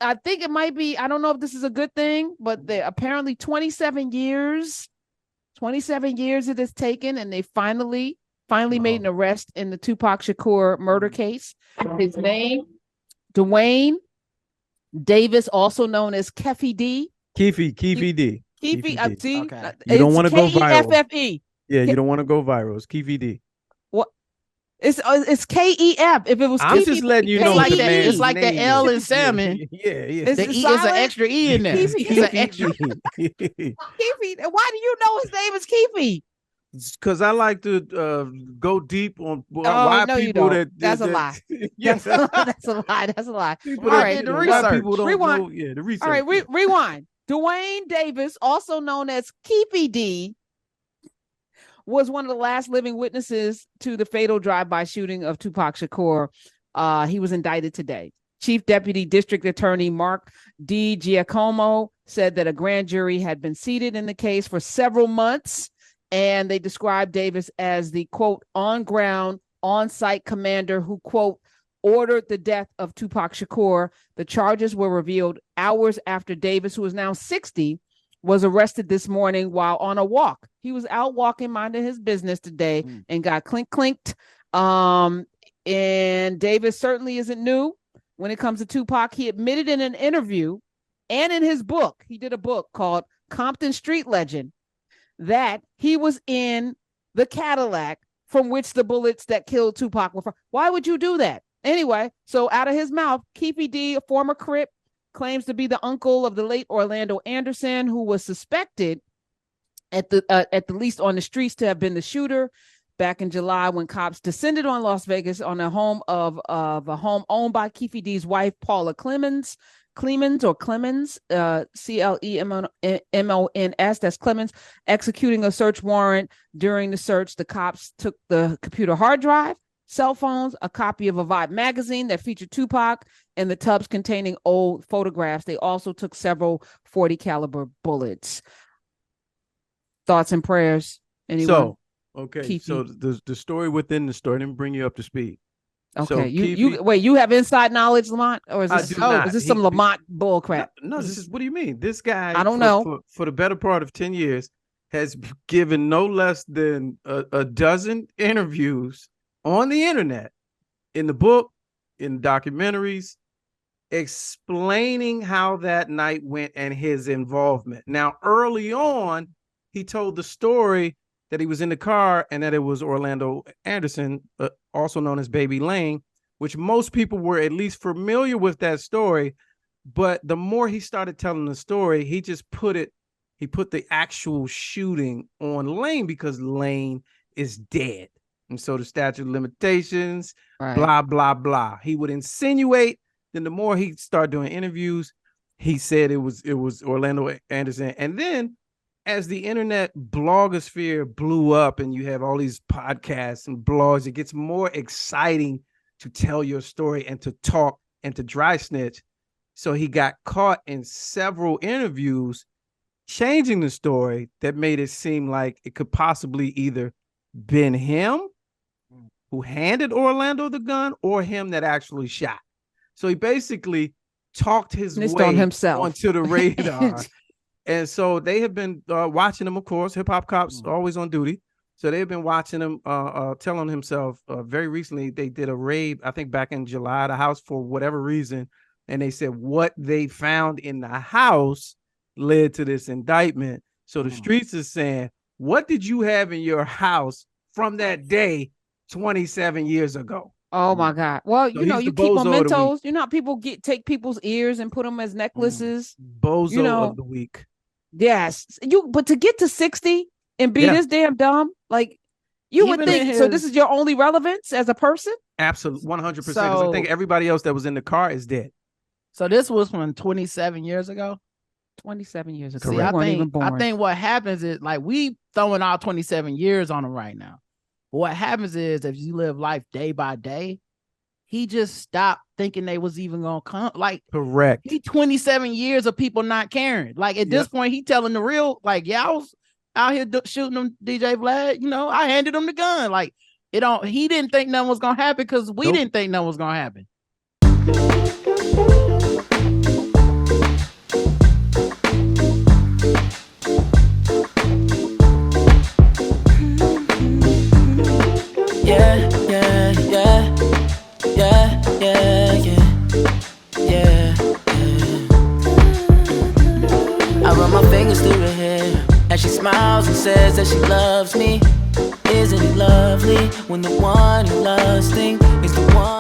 I think it might be, I don't know if this is a good thing, but they apparently 27 years it has taken, and they finally made an arrest in the Tupac Shakur murder case. His name, Duane Davis, also known as Keffe D. Keffe D. Keffe D. Okay. You don't want to go viral. Keffe. Yeah, you don't want to go viral. It's Keffe D. What? It's KEF. If it was, I'm just letting you know. It's like the L in salmon. Yeah. The E is an extra E in there. He's an extra. Keffe. Why do you know his name is Keffe? Because I like to go deep on why people that's a lie. That's a lie. That's a lie. All right, the research. Rewind. The research. All right, rewind. Duane Davis, also known as Keffe D, was one of the last living witnesses to the fatal drive-by shooting of Tupac Shakur. He was indicted today. Chief Deputy District Attorney Mark D. Giacomo said that a grand jury had been seated in the case for several months, and they described Davis as the, quote, on-ground, on-site commander who, quote, ordered the death of Tupac Shakur. The charges were revealed hours after Davis, who is now 60, was arrested this morning while on a walk. He was out walking, minding his business today, and got clinked. And Davis certainly isn't new when it comes to Tupac. He admitted in an interview and in his book, he did a book called Compton Street Legend, that he was in the Cadillac from which the bullets that killed Tupac were from. Why would you do that? Anyway, so out of his mouth, Keffe D, a former Crip, claims to be the uncle of the late Orlando Anderson, who was suspected at the least on the streets to have been the shooter back in July when cops descended on Las Vegas on a home of a home owned by Keffe D's wife, Paula Clemens, Clemens, Clemons, that's Clemens, executing a search warrant. During the search, the cops took the computer hard drive, cell phones, a copy of a Vibe magazine that featured Tupac, and the tubs containing old photographs. They also took several .40 caliber bullets. Thoughts and prayers? Anyone? So the story within the story, let me bring you up to speed. Okay, so you have inside knowledge, Lamont, or is this some Lamont bull crap? No, this is, what do you mean? This guy, I don't know, for the better part of 10 years has given no less than a dozen interviews on the internet, in the book, in documentaries, explaining how that night went and his involvement. Now, early on, he told the story that he was in the car and that it was Orlando Anderson, also known as Baby Lane, which most people were at least familiar with that story. But the more he started telling the story, he put the actual shooting on Lane, because Lane is dead. And so the statute of limitations, blah, blah, blah. He would insinuate. Then the more he started doing interviews, he said it was Orlando Anderson. And then as the internet blogosphere blew up and you have all these podcasts and blogs, it gets more exciting to tell your story and to talk and to dry snitch. So he got caught in several interviews changing the story that made it seem like it could possibly either been him who handed Orlando the gun or him that actually shot. So he basically talked his way on himself onto the radar. And so they have been watching him, of course. Hip hop cops always on duty. So they've been watching him, telling himself. Very recently, they did a raid, I think back in July, at the house for whatever reason. And they said what they found in the house led to this indictment. So the streets is saying, what did you have in your house from that day 27 years ago? Oh my God. Well, so you keep mementos. You know how people take people's ears and put them as necklaces. Bozo of the week. Yes. But to get to 60 and be this damn dumb, like you would think. So this is your only relevance as a person? Absolutely, 100%. Because I think everybody else that was in the car is dead. So this was from 27 years ago. 27 years ago. See, I think what happens is, like, we throwing out 27 years on him right now. But what happens is, if you live life day by day, he just stopped thinking they was even gonna come. Like, correct. He 27 years of people not caring. Like, at this point, he telling the real. Like, I was out here shooting them, DJ Vlad. I handed him the gun. Like, he didn't think nothing was gonna happen because we didn't think nothing was gonna happen. smiles and says that she loves me. Isn't it lovely when the one you love's thing is the one